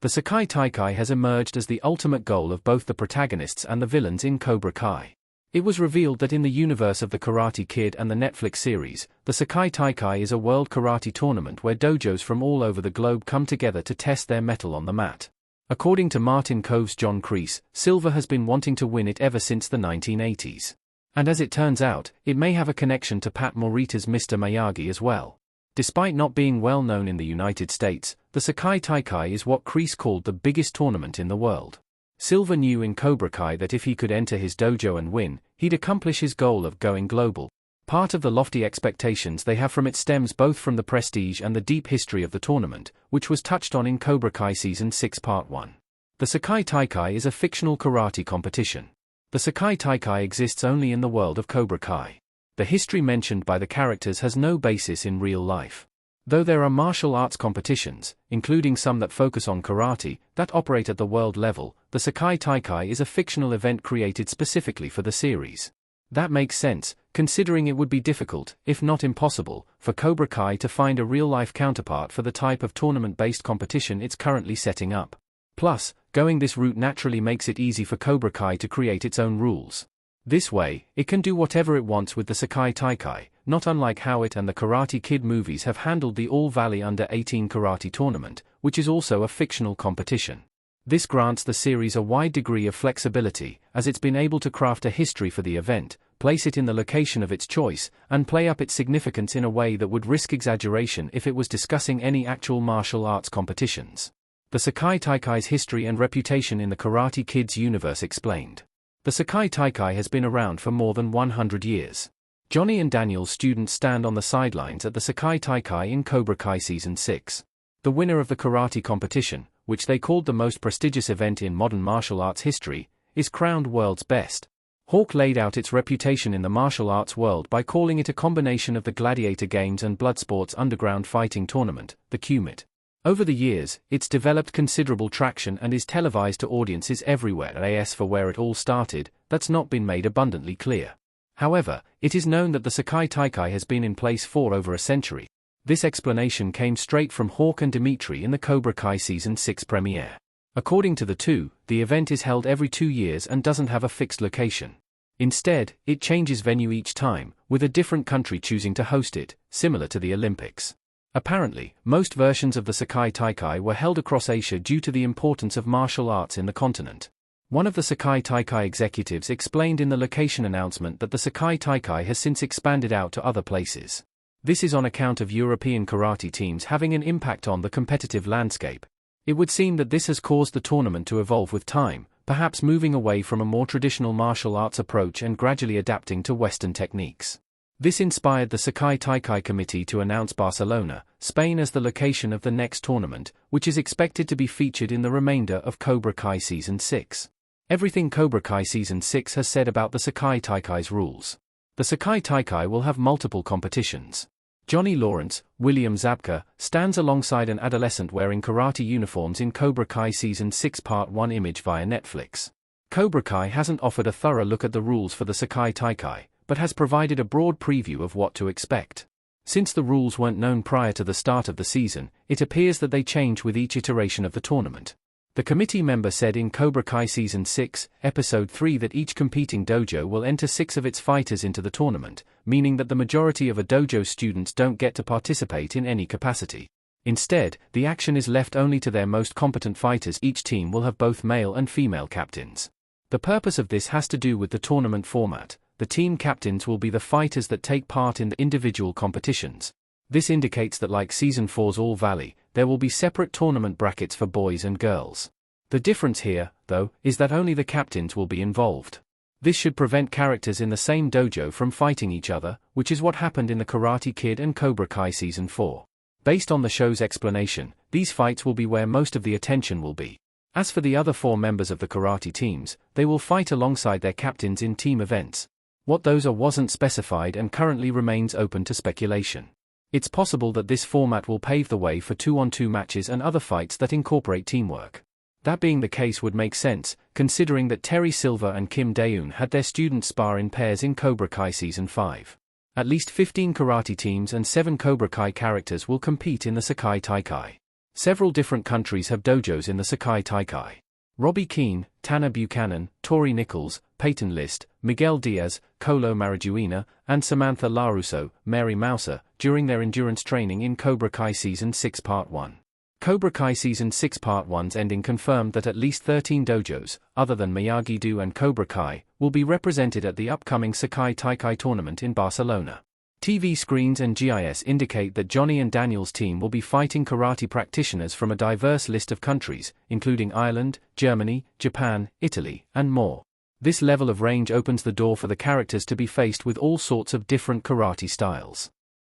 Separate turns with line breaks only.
The Sekai Taikai has emerged as the ultimate goal of both the protagonists and the villains in Cobra Kai. It was revealed that in the universe of the Karate Kid and the Netflix series, the Sekai Taikai is a world karate tournament where dojos from all over the globe come together to test their mettle on the mat. According to Martin Cove's John Kreese, Silver has been wanting to win it ever since the 1980s. And as it turns out, it may have a connection to Pat Morita's Mr. Miyagi as well. Despite not being well known in the United States, the Sekai Taikai is what Kreese called the biggest tournament in the world. Silver knew in Cobra Kai that if he could enter his dojo and win, he'd accomplish his goal of going global. Part of the lofty expectations they have from it stems both from the prestige and the deep history of the tournament, which was touched on in Cobra Kai Season 6 Part 1. The Sekai Taikai is a fictional karate competition. The Sekai Taikai exists only in the world of Cobra Kai. The history mentioned by the characters has no basis in real life. Though there are martial arts competitions, including some that focus on karate, that operate at the world level, the Sekai Taikai is a fictional event created specifically for the series. That makes sense, considering it would be difficult, if not impossible, for Cobra Kai to find a real-life counterpart for the type of tournament-based competition it's currently setting up. Plus, going this route naturally makes it easy for Cobra Kai to create its own rules. This way, it can do whatever it wants with the Sekai Taikai, not unlike how it and the Karate Kid movies have handled the All Valley Under-18 Karate Tournament, which is also a fictional competition. This grants the series a wide degree of flexibility, as it's been able to craft a history for the event, place it in the location of its choice, and play up its significance in a way that would risk exaggeration if it was discussing any actual martial arts competitions. The Sekai Taikai's history and reputation in the Karate Kid's universe explained. The Sekai Taikai has been around for more than 100 years. Johnny and Daniel's students stand on the sidelines at the Sekai Taikai in Cobra Kai Season 6. The winner of the karate competition, which they called the most prestigious event in modern martial arts history, is crowned world's best. Hawk laid out its reputation in the martial arts world by calling it a combination of the Gladiator Games and Bloodsport's underground fighting tournament, the QMIT. Over the years, it's developed considerable traction and is televised to audiences everywhere. As for where it all started, that's not been made abundantly clear. However, it is known that the Sekai Taikai has been in place for over a century. This explanation came straight from Hawk and Dimitri in the Cobra Kai Season 6 premiere. According to the two, the event is held every 2 years and doesn't have a fixed location. Instead, it changes venue each time, with a different country choosing to host it, similar to the Olympics. Apparently, most versions of the Sekai Taikai were held across Asia due to the importance of martial arts in the continent. One of the Sekai Taikai executives explained in the location announcement that the Sekai Taikai has since expanded out to other places. This is on account of European karate teams having an impact on the competitive landscape. It would seem that this has caused the tournament to evolve with time, perhaps moving away from a more traditional martial arts approach and gradually adapting to Western techniques. This inspired the Sekai Taikai Committee to announce Barcelona, Spain as the location of the next tournament, which is expected to be featured in the remainder of Cobra Kai Season 6. Everything Cobra Kai Season 6 has said about the Sekai Taikai's rules. The Sekai Taikai will have multiple competitions. Johnny Lawrence, William Zabka, stands alongside an adolescent wearing karate uniforms in Cobra Kai Season 6 Part 1 image via Netflix. Cobra Kai hasn't offered a thorough look at the rules for the Sekai Taikai, but has provided a broad preview of what to expect. Since the rules weren't known prior to the start of the season, it appears that they change with each iteration of the tournament. The committee member said in Cobra Kai Season 6, Episode 3 that each competing dojo will enter 6 of its fighters into the tournament, meaning that the majority of a dojo's students don't get to participate in any capacity. Instead, the action is left only to their most competent fighters. Each team will have both male and female captains. The purpose of this has to do with the tournament format. The team captains will be the fighters that take part in the individual competitions. This indicates that like Season 4's All Valley, there will be separate tournament brackets for boys and girls. The difference here, though, is that only the captains will be involved. This should prevent characters in the same dojo from fighting each other, which is what happened in the Karate Kid and Cobra Kai Season 4. Based on the show's explanation, these fights will be where most of the attention will be. As for the other 4 members of the karate teams, they will fight alongside their captains in team events. What those are wasn't specified and currently remains open to speculation. It's possible that this format will pave the way for 2-on-2 matches and other fights that incorporate teamwork. That being the case would make sense, considering that Terry Silver and Kim Daeun had their students spar in pairs in Cobra Kai Season 5. At least 15 karate teams and 7 Cobra Kai characters will compete in the Sekai Taikai. Several different countries have dojos in the Sekai Taikai. Robbie Keane, Tanner Buchanan, Tori Nichols, Peyton List, Miguel Diaz, Colo Marijuina, and Samantha LaRusso, Mary Mouser, during their endurance training in Cobra Kai Season 6 Part 1. Cobra Kai Season 6 Part 1's ending confirmed that at least 13 dojos, other than Miyagi-Do and Cobra Kai, will be represented at the upcoming Sekai Taikai tournament in Barcelona. TV screens and GIS indicate that Johnny and Daniel's team will be fighting karate practitioners from a diverse list of countries, including Ireland, Germany, Japan, Italy, and more. This level of range opens the door for the characters to be faced with all sorts of different karate styles.